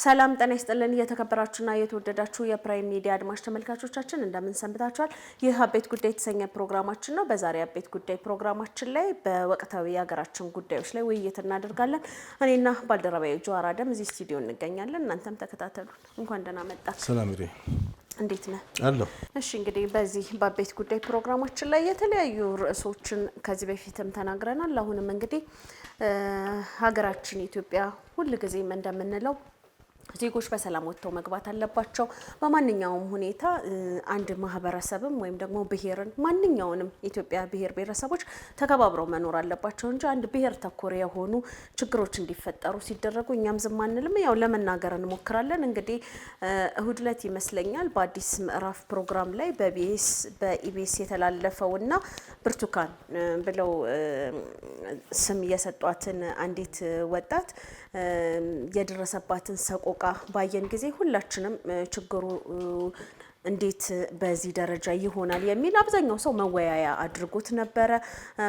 ሰላም ጤና ይስጥልን የተከበራችሁና የተወደዳችሁ የፕራይም ሚዲያ አድማጭ ተመልካቾቻችን እንደምን ሰንብታችኋል? ይህ አቤት ጉዳይ የተሰኘ ፕሮግራማችን ነው። በዛሬ አቤት ጉዳይ ፕሮግራማችን ላይ በወቅታዊ የሀገራችን ጉዳዮች ላይ ውይይት እናደርጋለን። እኔና ባልደረባዬ ጆአር አደም እዚህ ስቱዲዮ እንገኛለን። እናንተም ተከታተሉን። እንኳን ደህና መጣ። ሰላም ይሬ እንዴት ነህ? አለሁ። እሺ እንግዲህ በዚህ በአቤት ጉዳይ ፕሮግራማችን ላይ የተለያዩ ርዕሶችን ከዚህ በፊትም ተናግረናል። አሁንም እንግዲህ ሀገራችን ኢትዮጵያ ሁሉ ጊዜም እንደምንለው ዜጎች በሰላም ወጥተው መግባት አለባቸው። በማንኛውም ሁኔታ አንድ ማህበረሰብም ወይም ደግሞ ብሔርን ማንኛውንም ኢትዮጵያ ብሔር ብሔረሰቦች ተከባብረው መኖር አለባቸው እንጂ አንድ ብሔር ተኮር የሆኑ ችግሮች እንዲፈጠሩ ሲደረጉ እኛም ዝም አንልም። ያው ለመናገር እንሞክራለን። እንግዲህ እሁድ ዕለት ይመስለኛል በአዲስ ምዕራፍ ፕሮግራም ላይ በኢቢኤስ የተላለፈውና ብርቱካን ብለው ስም የሰጧትን አንዲት ወጣት የደረሰባትን ሰቆቃ ባየን ጊዜ ሁላችንም ችግሩ እንዴት በዚህ ደረጃ ይሆናል የሚል አብዛኛው ሰው መወያያ አድርጎት ነበረ።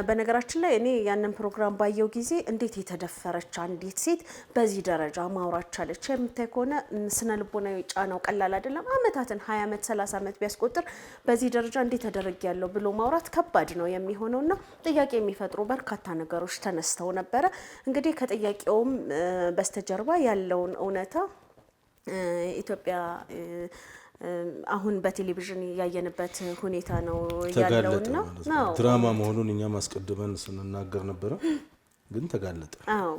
በነገራችን ላይ እኔ ያንን ፕሮግራም ባየው ጊዜ እንዴት የተደፈረች አንዲት ሴት በዚህ ደረጃ ማውራት ቻለች? የምታይ ከሆነ ስነ ልቦናዊ ጫናው ቀላል አይደለም። አመታትን 20 አመት 30 አመት ቢያስቆጥር በዚህ ደረጃ እንዴት ተደረገ ያለው ብሎ ማውራት ከባድ ነው የሚሆነውና ጥያቄ የሚፈጥሩ በርካታ ነገሮች ተነስተው ነበረ። እንግዲህ ከጥያቄውም በስተጀርባ ያለውን እውነታ ኢትዮጵያ አሁን በቴሌቪዥን ያየንበት ሁኔታ ነው ያለውና ድራማ መሆኑን እኛም አስቀድመን ስንናገር ነበር፣ ግን ተጋለጠ። አዎ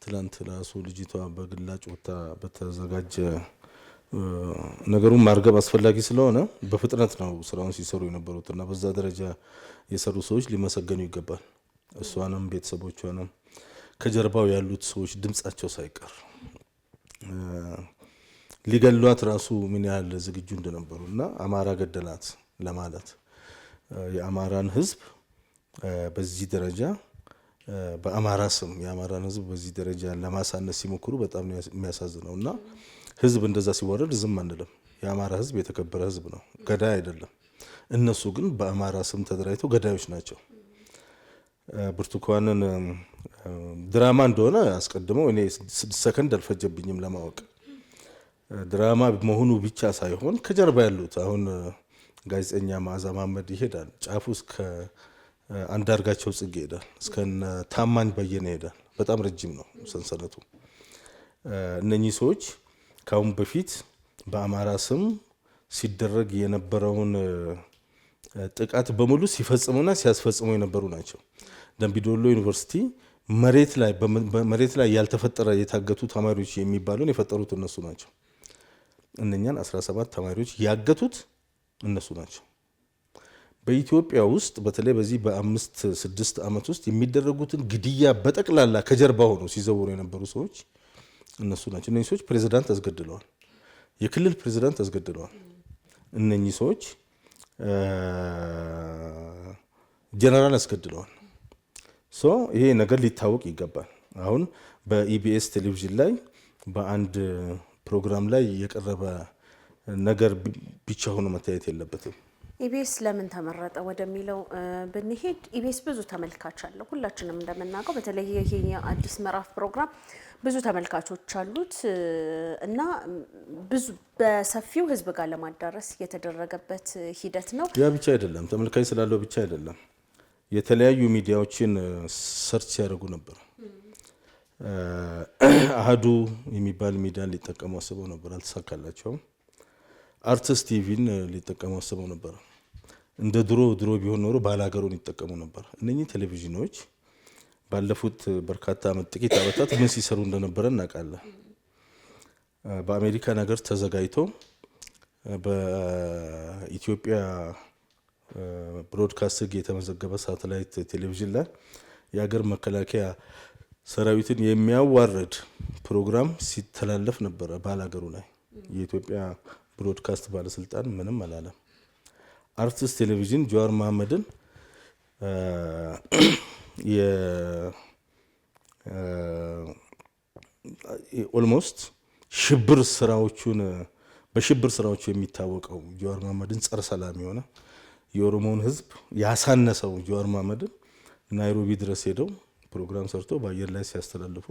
ትላንት ራሱ ልጅቷ በግላጭ ወጣ በተዘጋጀ ነገሩን ማርገብ አስፈላጊ ስለሆነ በፍጥነት ነው ስራውን ሲሰሩ የነበሩትና በዛ ደረጃ የሰሩ ሰዎች ሊመሰገኑ ይገባል። እሷንም ቤተሰቦቿንም ከጀርባው ያሉት ሰዎች ድምጻቸው ሳይቀር ሊገሏት ራሱ ምን ያህል ዝግጁ እንደነበሩና አማራ ገደላት ለማለት የአማራን ሕዝብ በዚህ ደረጃ በአማራ ስም የአማራን ሕዝብ በዚህ ደረጃ ለማሳነስ ሲሞክሩ በጣም የሚያሳዝነውና ሕዝብ እንደዛ ሲወረድ ዝም አንልም። የአማራ ሕዝብ የተከበረ ሕዝብ ነው፣ ገዳይ አይደለም። እነሱ ግን በአማራ ስም ተደራጅተው ገዳዮች ናቸው። ብርቱካንን ድራማ እንደሆነ አስቀድመው እኔ 6 ሰከንድ አልፈጀብኝም ለማወቅ። ድራማ መሆኑ ብቻ ሳይሆን ከጀርባ ያሉት አሁን ጋዜጠኛ መዓዛ መሐመድ ይሄዳል፣ ጫፉ እስከ አንዳርጋቸው ጽጌ ይሄዳል፣ እስከ ታማኝ በየነ ይሄዳል። በጣም ረጅም ነው ሰንሰለቱ። እነኚህ ሰዎች ካሁን በፊት በአማራ ስም ሲደረግ የነበረውን ጥቃት በሙሉ ሲፈጽሙና ሲያስፈጽሙ የነበሩ ናቸው። ደምቢዶሎ ዩኒቨርሲቲ መሬት ላይ ያልተፈጠረ የታገቱ ተማሪዎች የሚባሉን የፈጠሩት እነሱ ናቸው። እነኛን 17 ተማሪዎች ያገቱት እነሱ ናቸው። በኢትዮጵያ ውስጥ በተለይ በዚህ በ5-6 አመት ውስጥ የሚደረጉትን ግድያ በጠቅላላ ከጀርባ ሆነው ሲዘውሩ የነበሩ ሰዎች እነሱ ናቸው። እነኚህ ሰዎች ፕሬዝዳንት አስገድለዋል፣ የክልል ፕሬዝዳንት አስገድለዋል። እነኚህ ሰዎች ጀነራል አስገድለዋል። ይሄ ነገር ሊታወቅ ይገባል። አሁን በኢቢኤስ ቴሌቪዥን ላይ በአንድ ፕሮግራም ላይ የቀረበ ነገር ብቻ ሆኖ መታየት የለበትም። ኢቢኤስ ለምን ተመረጠ ወደሚለው ብንሄድ ኢቢኤስ ብዙ ተመልካች አለው። ሁላችንም እንደምናውቀው በተለይ ይሄ አዲስ ምዕራፍ ፕሮግራም ብዙ ተመልካቾች አሉት እና ብዙ በሰፊው ህዝብ ጋር ለማዳረስ የተደረገበት ሂደት ነው። ያ ብቻ አይደለም፣ ተመልካች ስላለው ብቻ አይደለም። የተለያዩ ሚዲያዎችን ሰርች ያደርጉ ነበር። አሃዱ የሚባል ሚዲያን ሊጠቀሙ አስበው ነበር፣ አልተሳካላቸውም። አርትስ ቲቪን ሊጠቀሙ አስበው ነበር። እንደ ድሮ ቢሆን ኖሮ ባላገሩን ይጠቀሙ ነበር። እነኚህ ቴሌቪዥኖች ባለፉት በርካታ ጥቂት ዓመታት ምን ሲሰሩ እንደነበረ እናውቃለን። በአሜሪካ ነገር ተዘጋጅቶ በኢትዮጵያ ብሮድካስቲንግ የተመዘገበ ሳተላይት ቴሌቪዥን ላይ የሀገር መከላከያ ሰራዊትን የሚያዋርድ ፕሮግራም ሲተላለፍ ነበረ ባላገሩ ላይ። የኢትዮጵያ ብሮድካስት ባለስልጣን ምንም አላለም። አርትስ ቴሌቪዥን ጆዋር መሐመድን ኦልሞስት በሽብር ስራዎቹ የሚታወቀው ጆዋር መሐመድን ጸረ ሰላም የሆነ የኦሮሞን ህዝብ ያሳነሰው ጆዋር መሐመድን ናይሮቢ ድረስ ሄደው ፕሮግራም ሰርቶ በአየር ላይ ሲያስተላልፉ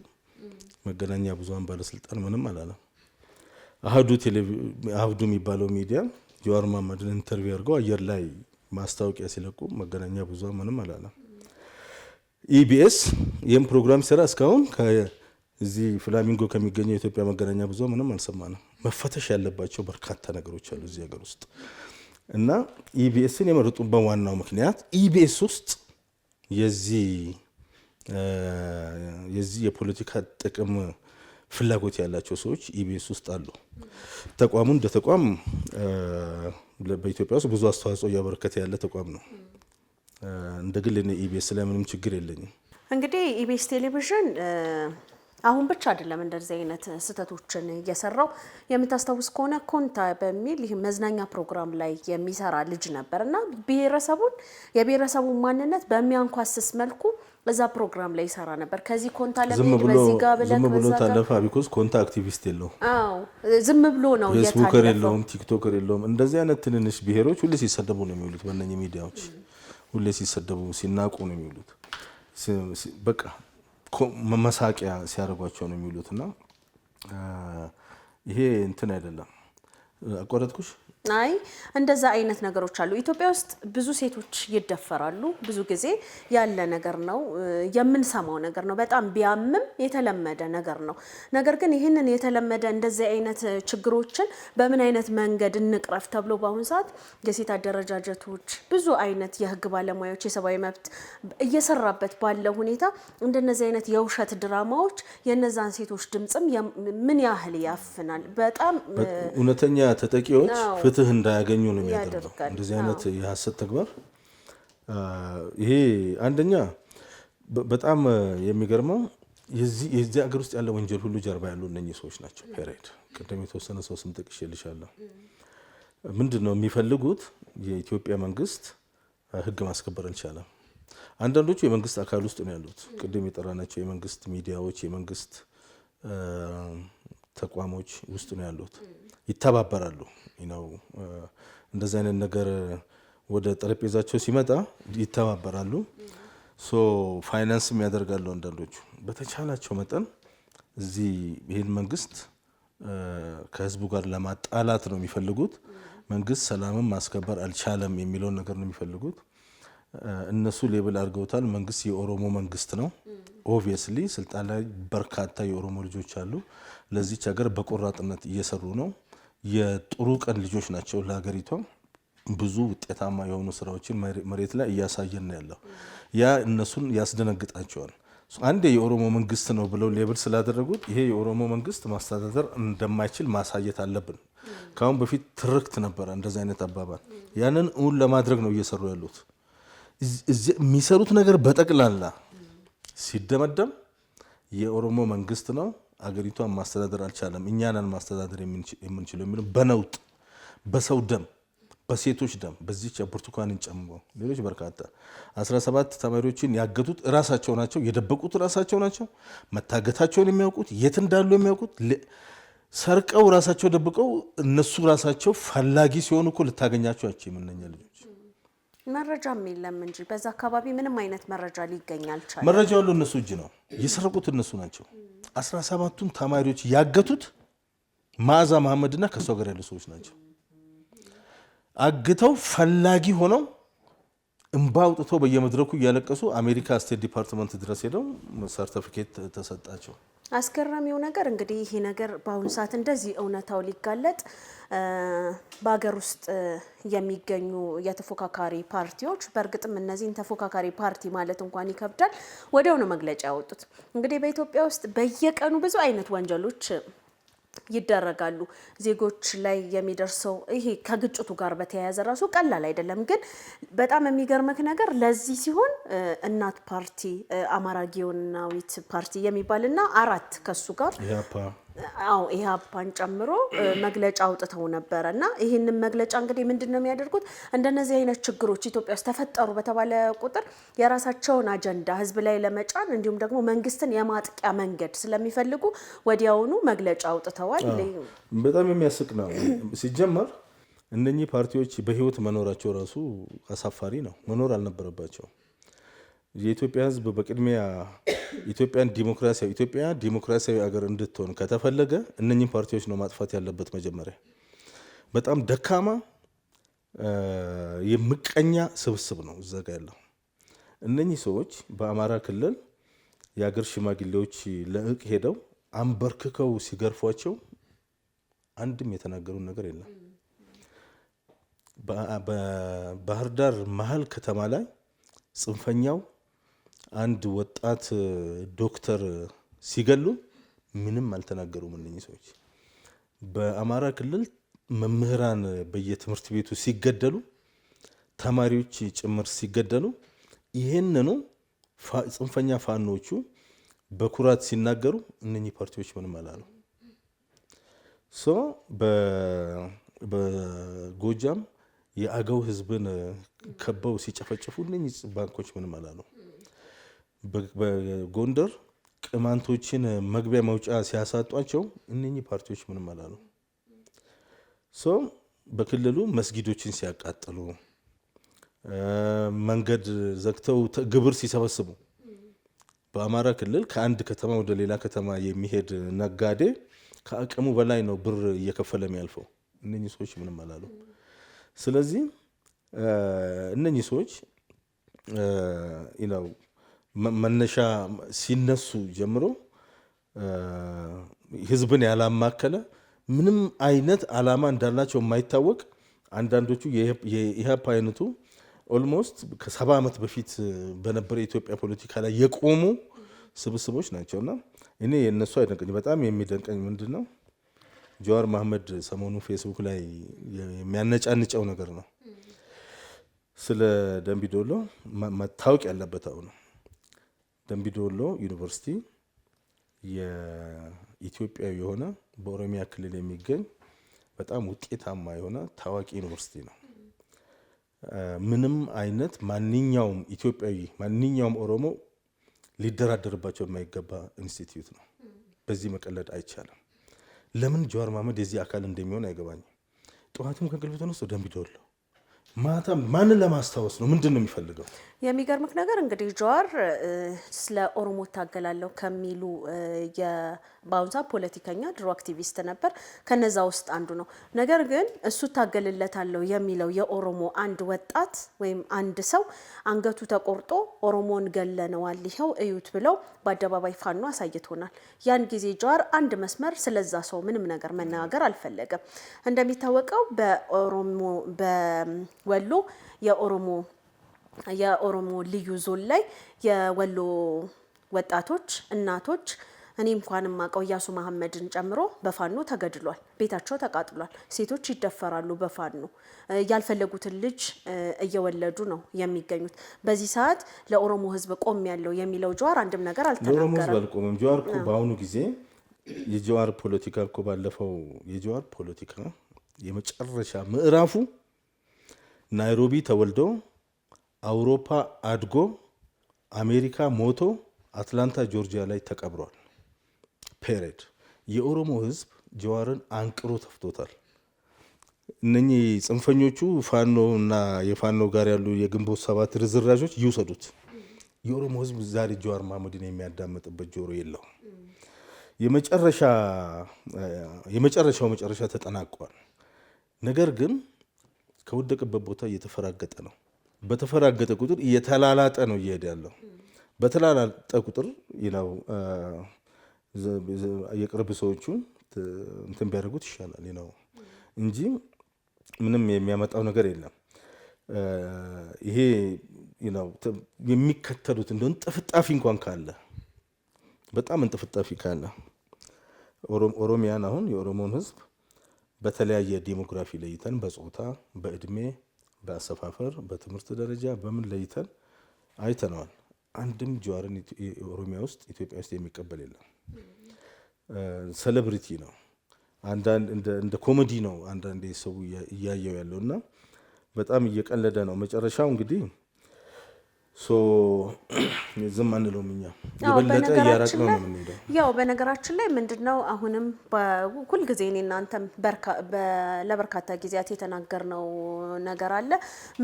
መገናኛ ብዙሃን ባለስልጣን ምንም አላለም። አህዱ የሚባለው ሚዲያ ጀዋር መሐመድን ኢንተርቪው አድርገው አየር ላይ ማስታወቂያ ሲለቁ መገናኛ ብዙሃን ምንም አላለም። ኢቢኤስ ይህም ፕሮግራም ሲሰራ እስካሁን እዚህ ፍላሚንጎ ከሚገኘው የኢትዮጵያ መገናኛ ብዙሃን ምንም አልሰማንም። መፈተሽ ያለባቸው በርካታ ነገሮች አሉ እዚህ ሀገር ውስጥ እና ኢቢኤስን የመረጡበት ዋናው ምክንያት ኢቢኤስ ውስጥ የዚህ የፖለቲካ ጥቅም ፍላጎት ያላቸው ሰዎች ኢቢኤስ ውስጥ አሉ። ተቋሙ እንደ ተቋም በኢትዮጵያ ውስጥ ብዙ አስተዋጽኦ እያበረከተ ያለ ተቋም ነው። እንደ ግል ኢቢኤስ ላይ ምንም ችግር የለኝም። እንግዲህ ኢቢኤስ ቴሌቪዥን አሁን ብቻ አይደለም እንደዚህ አይነት ስህተቶችን እየሰራው። የምታስታውስ ከሆነ ኮንታ በሚል ይህ መዝናኛ ፕሮግራም ላይ የሚሰራ ልጅ ነበርና የብሔረሰቡን ማንነት በሚያንኳስስ መልኩ በዛ ፕሮግራም ላይ ይሰራ ነበር። ከዚህ ኮንታ ለምን በዚህ ጋር ዝም ብሎ ታለፈ። ቢኮዝ ኮንታ አክቲቪስት የለው። ዝም ብሎ ነው ፌስቡከር የለውም፣ ቲክቶከር የለውም። እንደዚህ አይነት ትንንሽ ብሔሮች ሁሌ ሲሰደቡ ነው የሚውሉት። በእነኚህ ሚዲያዎች ሁሌ ሲሰደቡ ሲናቁ ነው የሚውሉት። በቃ መሳቂያ ሲያደርጓቸው ነው የሚውሉትና ይሄ እንትን አይደለም። አቋረጥኩሽ? አይ እንደዛ አይነት ነገሮች አሉ። ኢትዮጵያ ውስጥ ብዙ ሴቶች ይደፈራሉ። ብዙ ጊዜ ያለ ነገር ነው፣ የምንሰማው ነገር ነው። በጣም ቢያምም የተለመደ ነገር ነው። ነገር ግን ይህንን የተለመደ እንደዚህ አይነት ችግሮችን በምን አይነት መንገድ እንቅረፍ ተብሎ በአሁኑ ሰዓት የሴት አደረጃጀቶች፣ ብዙ አይነት የህግ ባለሙያዎች፣ የሰብአዊ መብት እየሰራበት ባለው ሁኔታ እንደነዚህ አይነት የውሸት ድራማዎች የነዛን ሴቶች ድምጽም ምን ያህል ያፍናል። በጣም እውነተኛ ተጠቂዎች ፍትህ እንዳያገኙ ነው የሚያደርገው እንደዚህ አይነት የሐሰት ተግባር። ይሄ አንደኛ በጣም የሚገርመው የዚህ ሀገር ውስጥ ያለ ወንጀል ሁሉ ጀርባ ያሉ እነኚህ ሰዎች ናቸው። ፔሬድ ቅድም የተወሰነ ሰው ስም ጠቅሼልሻለሁ። ምንድነው የሚፈልጉት? የኢትዮጵያ መንግስት ህግ ማስከበር አልቻለም። አንዳንዶቹ የመንግስት አካል ውስጥ ነው ያሉት። ቅድም የጠራናቸው የመንግስት ሚዲያዎች፣ የመንግስት ተቋሞች ውስጥ ነው ያሉት። ይተባበራሉ ነው እንደዚህ አይነት ነገር ወደ ጠረጴዛቸው ሲመጣ ይተባበራሉ። ፋይናንስም ያደርጋሉ። አንዳንዶቹ በተቻላቸው መጠን እዚህ ይሄን መንግስት ከህዝቡ ጋር ለማጣላት ነው የሚፈልጉት። መንግስት ሰላምን ማስከበር አልቻለም የሚለውን ነገር ነው የሚፈልጉት። እነሱ ሌብል አድርገውታል። መንግስት የኦሮሞ መንግስት ነው። ኦብቪየስሊ ስልጣን ላይ በርካታ የኦሮሞ ልጆች አሉ። ለዚች ሀገር በቆራጥነት እየሰሩ ነው። የጥሩ ቀን ልጆች ናቸው። ለሀገሪቷ ብዙ ውጤታማ የሆኑ ስራዎችን መሬት ላይ እያሳየን ነው ያለው። ያ እነሱን ያስደነግጣቸዋል። አንድ የኦሮሞ መንግስት ነው ብለው ሌብል ስላደረጉት ይሄ የኦሮሞ መንግስት ማስተዳደር እንደማይችል ማሳየት አለብን። ካሁን በፊት ትርክት ነበረ እንደዚህ አይነት አባባል። ያንን እውን ለማድረግ ነው እየሰሩ ያሉት። የሚሰሩት ነገር በጠቅላላ ሲደመደም የኦሮሞ መንግስት ነው አገሪቷን ማስተዳደር አልቻለም፣ እኛንን ማስተዳደር የምንችለው የሚለው በነውጥ በሰው ደም በሴቶች ደም በዚች ብርቱካንን ጨምሮ ሌሎች በርካታ 17 ተማሪዎችን ያገቱት ራሳቸው ናቸው፣ የደበቁት ራሳቸው ናቸው። መታገታቸውን የሚያውቁት የት እንዳሉ የሚያውቁት ሰርቀው ራሳቸው ደብቀው እነሱ ራሳቸው ፈላጊ ሲሆኑ እኮ ልታገኛቸው ያቺ የምንኛ ልጆች መረጃም የለም እንጂ በዛ አካባቢ ምንም አይነት መረጃ ሊገኝ አልቻለም። መረጃው ሁሉ እነሱ እጅ ነው። የሰረቁት እነሱ ናቸው። 17ቱን ተማሪዎች ያገቱት መዓዛ መሐመድና ከሷ ጋር ያሉ ሰዎች ናቸው። አግተው ፈላጊ ሆነው እንባ አውጥተው በየመድረኩ እያለቀሱ አሜሪካ ስቴት ዲፓርትመንት ድረስ ሄደው ሰርቲፊኬት ተሰጣቸው። አስገራሚው ነገር እንግዲህ ይሄ ነገር በአሁኑ ሰዓት እንደዚህ እውነታው ሊጋለጥ በሀገር ውስጥ የሚገኙ የተፎካካሪ ፓርቲዎች በእርግጥም እነዚህን ተፎካካሪ ፓርቲ ማለት እንኳን ይከብዳል ወዲያው ነው መግለጫ ያወጡት። እንግዲህ በኢትዮጵያ ውስጥ በየቀኑ ብዙ አይነት ወንጀሎች ይደረጋሉ። ዜጎች ላይ የሚደርሰው ይሄ ከግጭቱ ጋር በተያያዘ ራሱ ቀላል አይደለም። ግን በጣም የሚገርምክ ነገር ለዚህ ሲሆን እናት ፓርቲ፣ አማራ ጊዮናዊት ፓርቲ የሚባልና 4 ከሱ ጋር ኢህአፓን ጨምሮ መግለጫ አውጥተው ነበረ እና ይህንን መግለጫ እንግዲህ ምንድነው የሚያደርጉት? እንደነዚህ አይነት ችግሮች ኢትዮጵያ ውስጥ ተፈጠሩ በተባለ ቁጥር የራሳቸውን አጀንዳ ህዝብ ላይ ለመጫን እንዲሁም ደግሞ መንግስትን የማጥቂያ መንገድ ስለሚፈልጉ ወዲያውኑ መግለጫ አውጥተዋል። በጣም የሚያስቅ ነው። ሲጀመር እነኚህ ፓርቲዎች በህይወት መኖራቸው ራሱ አሳፋሪ ነው። መኖር አልነበረባቸው። የኢትዮጵያ ህዝብ በቅድሚያ ኢትዮጵያ ዲሞክራሲያዊ ሀገር እንድትሆን ከተፈለገ እነኚህ ፓርቲዎች ነው ማጥፋት ያለበት መጀመሪያ። በጣም ደካማ የምቀኛ ስብስብ ነው እዛ ጋ ያለው። እነኚህ ሰዎች በአማራ ክልል የሀገር ሽማግሌዎች ለእቅ ሄደው አንበርክከው ሲገርፏቸው አንድም የተናገሩን ነገር የለም። በባህር ዳር መሀል ከተማ ላይ ጽንፈኛው አንድ ወጣት ዶክተር ሲገሉ ምንም አልተናገሩም እነኚህ ሰዎች። በአማራ ክልል መምህራን በየትምህርት ቤቱ ሲገደሉ፣ ተማሪዎች ጭምር ሲገደሉ ይሄንኑ ጽንፈኛ ፋኖቹ በኩራት ሲናገሩ እነኚህ ፓርቲዎች ምንም አላሉ። በጎጃም የአገው ህዝብን ከበው ሲጨፈጭፉ እነኚህ ባንኮች ምንም አላሉ። በጎንደር ቅማንቶችን መግቢያ መውጫ ሲያሳጧቸው እነኚህ ፓርቲዎች ምንም አላሉ። በክልሉ መስጊዶችን ሲያቃጥሉ፣ መንገድ ዘግተው ግብር ሲሰበስቡ፣ በአማራ ክልል ከአንድ ከተማ ወደ ሌላ ከተማ የሚሄድ ነጋዴ ከአቅሙ በላይ ነው ብር እየከፈለ የሚያልፈው። እነኚህ ሰዎች ምንም አላሉ። ስለዚህ እነኚህ ሰዎች መነሻ ሲነሱ ጀምሮ ህዝብን ያላማከለ ምንም አይነት አላማ እንዳላቸው የማይታወቅ አንዳንዶቹ የኢህአፓ አይነቱ ኦልሞስት ከ70 ዓመት በፊት በነበረ የኢትዮጵያ ፖለቲካ ላይ የቆሙ ስብስቦች ናቸውና እኔ የነሱ አይደንቀኝ። በጣም የሚደንቀኝ ምንድነው ጀዋር መሐመድ ሰሞኑ ፌስቡክ ላይ የሚያነጫንጨው ነገር ነው። ስለ ደምቢዶሎ መታወቅ ያለበት አሁን ደምቢዶሎ ዩኒቨርሲቲ የኢትዮጵያዊ የሆነ በኦሮሚያ ክልል የሚገኝ በጣም ውጤታማ የሆነ ታዋቂ ዩኒቨርሲቲ ነው። ምንም አይነት ማንኛውም ኢትዮጵያዊ ማንኛውም ኦሮሞ ሊደራደርባቸው የማይገባ ኢንስቲትዩት ነው። በዚህ መቀለድ አይቻልም። ለምን ጀዋር መሐመድ የዚህ አካል እንደሚሆን አይገባኝም። ጠዋትም ከእንቅልፉ ተነስቶ ደምቢዶሎ ማታ ማንን ለማስታወስ ነው? ምንድን ነው የሚፈልገው? የሚገርምክ ነገር እንግዲህ ጀዋር ስለ ኦሮሞ ታገላለሁ ከሚሉ በአሁኑ ሰዓት ፖለቲከኛ ድሮ አክቲቪስት ነበር። ከነዛ ውስጥ አንዱ ነው። ነገር ግን እሱ ታገልለታለሁ የሚለው የኦሮሞ አንድ ወጣት ወይም አንድ ሰው አንገቱ ተቆርጦ ኦሮሞን ገለነዋል ይኸው እዩት ብለው በአደባባይ ፋኖ አሳይቶናል። ያን ጊዜ ጀዋር አንድ መስመር ስለዛ ሰው ምንም ነገር መናገር አልፈለገም። እንደሚታወቀው በወሎ የኦሮሞ ልዩ ዞን ላይ የወሎ ወጣቶች እናቶች እኔ እንኳን ማቀው ኢያሱ መሐመድን ጨምሮ በፋኖ ተገድሏል። ቤታቸው ተቃጥሏል። ሴቶች ይደፈራሉ በፋኖ ያልፈለጉትን ልጅ እየወለዱ ነው የሚገኙት። በዚህ ሰዓት ለኦሮሞ ሕዝብ ቆም ያለው የሚለው ጀዋር አንድም ነገር አልተናገረም። ለኦሮሞ ሕዝብ አልቆመም። ጀዋር እኮ በአሁኑ ጊዜ የጀዋር ፖለቲካ እኮ ባለፈው የጀዋር ፖለቲካ የመጨረሻ ምዕራፉ ናይሮቢ ተወልዶ አውሮፓ አድጎ አሜሪካ ሞቶ አትላንታ ጆርጂያ ላይ ተቀብሯል። ፔሬድ የኦሮሞ ህዝብ ጀዋርን አንቅሮ ተፍቶታል። እነኚህ ጽንፈኞቹ ፋኖ እና የፋኖ ጋር ያሉ የግንቦት ሰባት ርዝራዦች ይውሰዱት። የኦሮሞ ህዝብ ዛሬ ጀዋር መሐመድን የሚያዳምጥበት ጆሮ የለው። የመጨረሻው መጨረሻ ተጠናቋል። ነገር ግን ከወደቀበት ቦታ እየተፈራገጠ ነው። በተፈራገጠ ቁጥር እየተላላጠ ነው እየሄደ ያለው። በተላላጠ ቁጥር የቅርብ ሰዎቹ እንትን ቢያደርጉት ይሻላል እንጂ ምንም የሚያመጣው ነገር የለም። ይሄ የሚከተሉት እንደሆነ ጥፍጣፊ እንኳን ካለ በጣም እንጥፍጣፊ ካለ ኦሮሚያን አሁን የኦሮሞን ህዝብ በተለያየ ዲሞግራፊ ለይተን በጾታ፣ በእድሜ፣ በአሰፋፈር፣ በትምህርት ደረጃ በምን ለይተን አይተነዋል። አንድም ጀዋርን ኦሮሚያ ውስጥ ኢትዮጵያ ውስጥ የሚቀበል የለም። ሴሌብሪቲ ነው። አንዳንድ እንደ ኮሜዲ ነው አንዳንድ ሰው እያየው ያለውና በጣም እየቀለደ ነው። መጨረሻው እንግዲህ ዝም አንለውም እኛ የበለጠ እያራቅነው ነው የምንሄደው። ያው በነገራችን ላይ ምንድነው አሁንም በሁል ጊዜ እኔ እናንተም ለበርካታ ጊዜያት የተናገርነው ነገር አለ።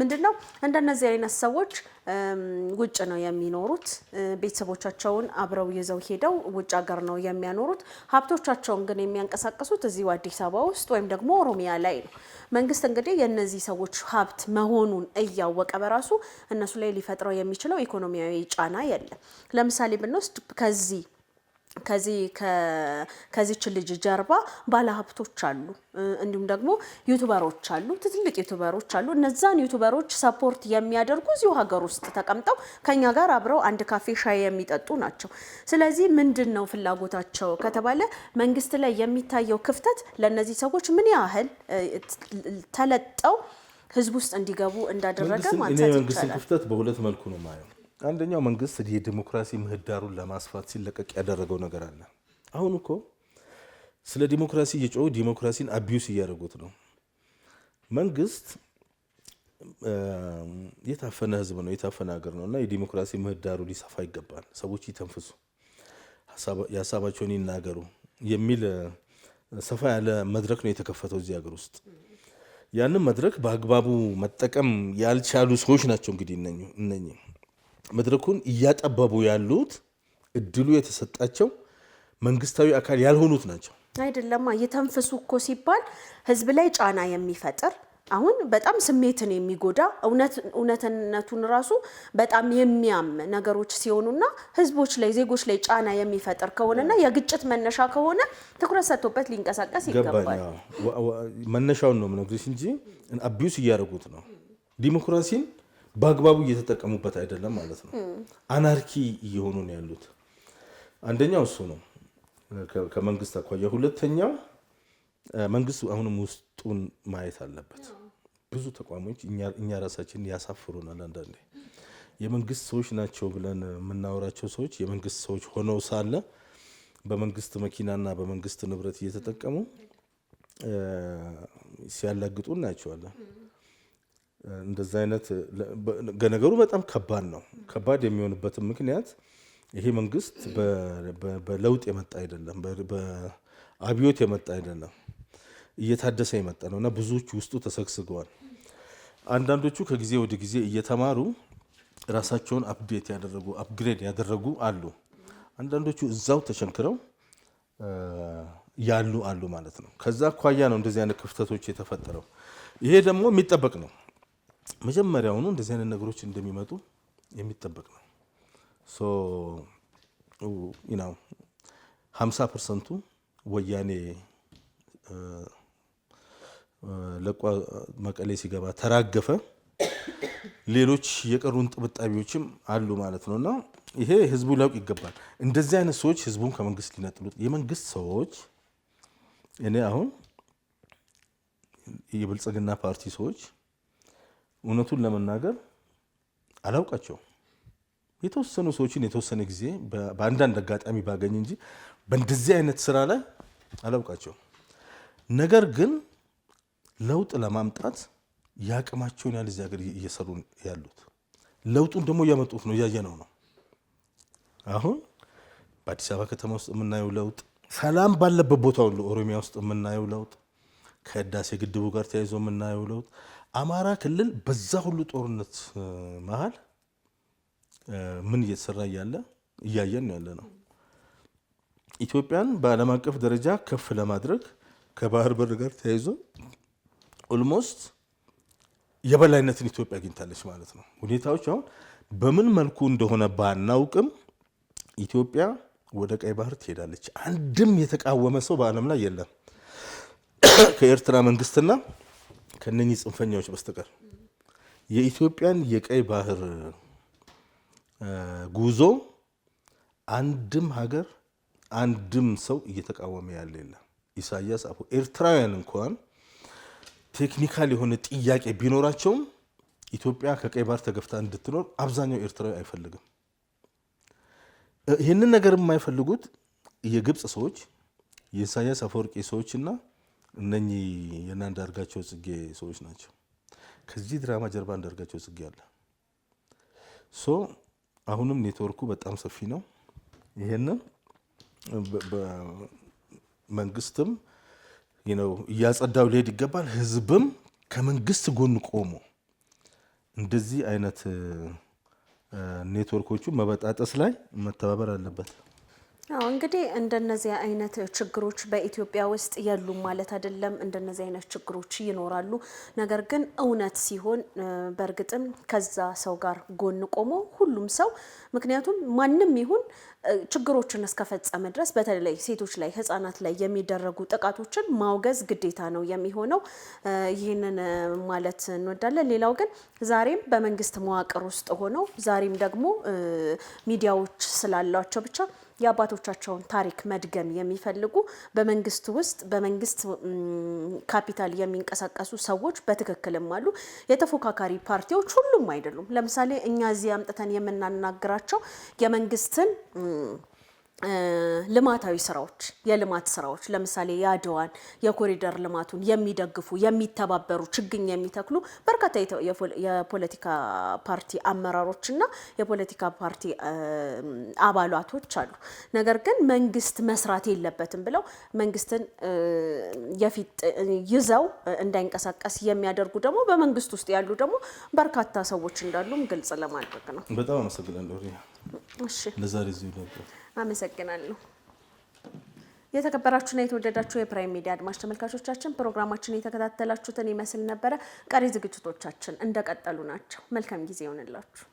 ምንድነው እንደነዚህ አይነት ሰዎች ውጭ ነው የሚኖሩት። ቤተሰቦቻቸውን አብረው ይዘው ሄደው ውጭ ሀገር ነው የሚያኖሩት። ሀብቶቻቸውን ግን የሚያንቀሳቅሱት እዚሁ አዲስ አበባ ውስጥ ወይም ደግሞ ኦሮሚያ ላይ ነው። መንግስት እንግዲህ የነዚህ ሰዎች ሀብት መሆኑን እያወቀ በራሱ እነሱ ላይ ሊፈጥረው የሚችለው ኢኮኖሚያዊ ጫና የለም። ለምሳሌ ብንወስድ ከዚች ልጅ ጀርባ ባለሀብቶች አሉ፣ እንዲሁም ደግሞ ዩቱበሮች አሉ፣ ትልልቅ ዩቱበሮች አሉ። እነዛን ዩቱበሮች ሰፖርት የሚያደርጉ እዚሁ ሀገር ውስጥ ተቀምጠው ከኛ ጋር አብረው አንድ ካፌ ሻይ የሚጠጡ ናቸው። ስለዚህ ምንድን ነው ፍላጎታቸው ከተባለ መንግስት ላይ የሚታየው ክፍተት ለእነዚህ ሰዎች ምን ያህል ተለጠው ህዝብ ውስጥ እንዲገቡ እንዳደረገ ማንሳት ይቻላል። መንግስትን ክፍተት በሁለት መልኩ ነው ማየው። አንደኛው መንግስት የዲሞክራሲ ምህዳሩን ለማስፋት ሲለቀቅ ያደረገው ነገር አለ። አሁን እኮ ስለ ዲሞክራሲ እየጮሁ ዲሞክራሲን አቢዩስ እያደረጉት ነው። መንግስት የታፈነ ህዝብ ነው፣ የታፈነ ሀገር ነው እና የዲሞክራሲ ምህዳሩ ሊሰፋ ይገባል። ሰዎች ይተንፍሱ፣ የሀሳባቸውን ይናገሩ የሚል ሰፋ ያለ መድረክ ነው የተከፈተው እዚህ ሀገር ውስጥ። ያንን መድረክ በአግባቡ መጠቀም ያልቻሉ ሰዎች ናቸው እንግዲህ እነኚህ መድረኩን እያጠበቡ ያሉት እድሉ የተሰጣቸው መንግስታዊ አካል ያልሆኑት ናቸው። አይደለማ የተንፍሱ እኮ ሲባል ህዝብ ላይ ጫና የሚፈጥር አሁን በጣም ስሜትን የሚጎዳ እውነትነቱን ራሱ በጣም የሚያም ነገሮች ሲሆኑና ህዝቦች ላይ ዜጎች ላይ ጫና የሚፈጥር ከሆነና የግጭት መነሻ ከሆነ ትኩረት ሰጥቶበት ሊንቀሳቀስ ይገባል። መነሻውን ነው የምነግርሽ እንጂ አቢዩስ እያደረጉት ነው። ዲሞክራሲን በአግባቡ እየተጠቀሙበት አይደለም ማለት ነው። አናርኪ እየሆኑ ነው ያሉት። አንደኛው እሱ ነው ከመንግስት አኳያ። ሁለተኛው መንግስት አሁንም ውስጡን ማየት አለበት። ብዙ ተቋሞች እኛ ራሳችን ያሳፍሩናል። አንዳንዴ የመንግስት ሰዎች ናቸው ብለን የምናወራቸው ሰዎች የመንግስት ሰዎች ሆነው ሳለ በመንግስት መኪናና በመንግስት ንብረት እየተጠቀሙ ሲያላግጡ እናያቸዋለን። እንደዛ አይነት ነገሩ በጣም ከባድ ነው። ከባድ የሚሆንበትም ምክንያት ይሄ መንግስት በለውጥ የመጣ አይደለም፣ በአብዮት የመጣ አይደለም፣ እየታደሰ የመጣ ነው እና ብዙዎቹ ውስጡ ተሰግስገዋል። አንዳንዶቹ ከጊዜ ወደ ጊዜ እየተማሩ ራሳቸውን አፕግሬድ ያደረጉ አሉ። አንዳንዶቹ እዛው ተሸንክረው ያሉ አሉ ማለት ነው። ከዛ አኳያ ነው እንደዚህ አይነት ክፍተቶች የተፈጠረው። ይሄ ደግሞ የሚጠበቅ ነው። መጀመሪያውኑ እንደዚህ አይነት ነገሮች እንደሚመጡ የሚጠበቅ ነው። 50% ወያኔ ለቋ መቀሌ ሲገባ ተራገፈ። ሌሎች የቀሩን ጥብጣቢዎችም አሉ ማለት ነውና ይሄ ህዝቡ ሊያውቅ ይገባል። እንደዚህ አይነት ሰዎች ህዝቡን ከመንግስት ሊነጥሉት የመንግስት ሰዎች እኔ አሁን የብልጽግና ፓርቲ ሰዎች እውነቱን ለመናገር አላውቃቸውም። የተወሰኑ ሰዎችን የተወሰነ ጊዜ በአንዳንድ አጋጣሚ ባገኝ እንጂ በእንደዚህ አይነት ስራ ላይ አላውቃቸውም። ነገር ግን ለውጥ ለማምጣት ያቅማቸውን ያህል እዚህ ሀገር እየሰሩ ያሉት ለውጡን ደግሞ እያመጡት ነው፣ እያየነው ነው። አሁን በአዲስ አበባ ከተማ ውስጥ የምናየው ለውጥ፣ ሰላም ባለበት ቦታ ሁሉ ኦሮሚያ ውስጥ የምናየው ለውጥ፣ ከህዳሴ ግድቡ ጋር ተያይዞ የምናየው ለውጥ፣ አማራ ክልል በዛ ሁሉ ጦርነት መሀል ምን እየተሰራ እያለ እያየን ነው ያለ ነው። ኢትዮጵያን በዓለም አቀፍ ደረጃ ከፍ ለማድረግ ከባህር በር ጋር ተያይዞ ኦልሞስት የበላይነትን ኢትዮጵያ አግኝታለች ማለት ነው። ሁኔታዎች አሁን በምን መልኩ እንደሆነ ባናውቅም ኢትዮጵያ ወደ ቀይ ባህር ትሄዳለች። አንድም የተቃወመ ሰው በዓለም ላይ የለም ከኤርትራ መንግስትና ከነኚህ ጽንፈኛዎች በስተቀር። የኢትዮጵያን የቀይ ባህር ጉዞ አንድም ሀገር አንድም ሰው እየተቃወመ ያለ የለም። ኢሳያስ ኤርትራውያን እንኳን ቴክኒካል የሆነ ጥያቄ ቢኖራቸውም ኢትዮጵያ ከቀይ ባህር ተገፍታ እንድትኖር አብዛኛው ኤርትራዊ አይፈልግም። ይህንን ነገር የማይፈልጉት የግብፅ ሰዎች፣ የኢሳያስ አፈወርቂ ሰዎችና እነኚህ የአንዳርጋቸው ጽጌ ሰዎች ናቸው። ከዚህ ድራማ ጀርባ አንዳርጋቸው ጽጌ አለ። አሁንም ኔትወርኩ በጣም ሰፊ ነው። ይሄንን መንግስትም እያጸዳው ሊሄድ ይገባል። ህዝብም ከመንግስት ጎን ቆሞ እንደዚህ አይነት ኔትወርኮቹ መበጣጠስ ላይ መተባበር አለበት። እንግዲህ እንደነዚህ አይነት ችግሮች በኢትዮጵያ ውስጥ የሉም ማለት አይደለም። እንደነዚህ አይነት ችግሮች ይኖራሉ። ነገር ግን እውነት ሲሆን በእርግጥም ከዛ ሰው ጋር ጎን ቆሞ ሁሉም ሰው ምክንያቱም ማንም ይሁን ችግሮችን እስከፈጸመ ድረስ በተለይ ሴቶች ላይ ህፃናት ላይ የሚደረጉ ጥቃቶችን ማውገዝ ግዴታ ነው የሚሆነው። ይህንን ማለት እንወዳለን። ሌላው ግን ዛሬም በመንግስት መዋቅር ውስጥ ሆነው ዛሬም ደግሞ ሚዲያዎች ስላሏቸው ብቻ የአባቶቻቸውን ታሪክ መድገም የሚፈልጉ በመንግስት ውስጥ በመንግስት ካፒታል የሚንቀሳቀሱ ሰዎች በትክክልም አሉ። የተፎካካሪ ፓርቲዎች ሁሉም አይደሉም። ለምሳሌ እኛ እዚህ አምጥተን የምናናግራቸው የመንግስትን ልማታዊ ስራዎች የልማት ስራዎች ለምሳሌ የአድዋን የኮሪደር ልማቱን የሚደግፉ የሚተባበሩ ችግኝ የሚተክሉ በርካታ የፖለቲካ ፓርቲ አመራሮችና የፖለቲካ ፓርቲ አባላቶች አሉ። ነገር ግን መንግስት መስራት የለበትም ብለው መንግስትን የፊት ይዘው እንዳይንቀሳቀስ የሚያደርጉ ደግሞ በመንግስት ውስጥ ያሉ ደግሞ በርካታ ሰዎች እንዳሉም ግልጽ ለማድረግ ነው። በጣም አመሰግናለሁ። እሺ ለዛሬ እዚሁ ነበር። አመሰግናለሁ። የተከበራችሁና የተወደዳችሁ የፕራይም ሚዲያ አድማጭ ተመልካቾቻችን ፕሮግራማችን የተከታተላችሁትን ይመስል ነበረ። ቀሪ ዝግጅቶቻችን እንደቀጠሉ ናቸው። መልካም ጊዜ ይሆንላችሁ።